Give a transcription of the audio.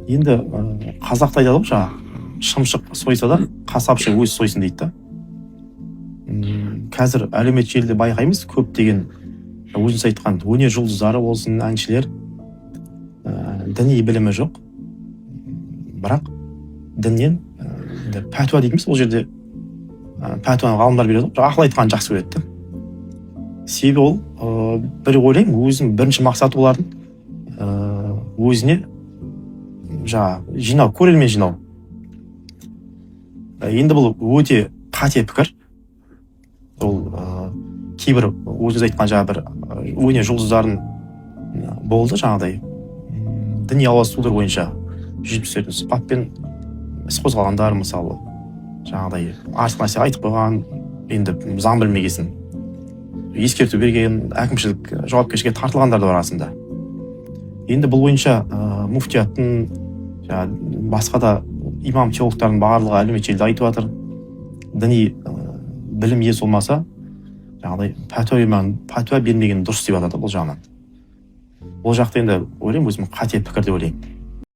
Енді қазақта айтады ғой жаңағы шымшық сойса да қасапшы өз сойсын дейді да. Қазір әлеуметтік желіде байқаймыз көптеген өзіңіз айтқан өнер жұлдыздары болсын, әншілер діни білімі жоқ, бірақ діннен пәтуа дейміз, ол жерде пәтуаны ғалымдар береді ғой, ақыл айтқанды жақсы көреді да. Себебі ол бір ойлаймын, өзінің бірінші мақсаты олардың өзіне жаңағы жинау, көрермен жинау. Енді бұл өте қате пікір. Ол кейбір өзіңіз айтқан жаңағы бір өнер жұлдыздарын болды жаңағыдай діни ауызсулар бойынша жүріп сұхбатпен іс қозғалғандар, мысалы жаңағыдай артық нәрсе айтып қойған, енді заң білмегесін ескерту берген, әкімшілік жауапкершілікке тартылғандар да бар арасында. Енді бұл бойынша муфтияттың, басқа да имам теологтардың барлығы әлеуметтік желіде айтып жатыр. Діни білім иесі болмаса, жаңағыдай пәтуа бермеген дұрыс деп жатады бұл жағынан. Ол жақта енді ойлаймын өзім қате пікір деп ойлаймын.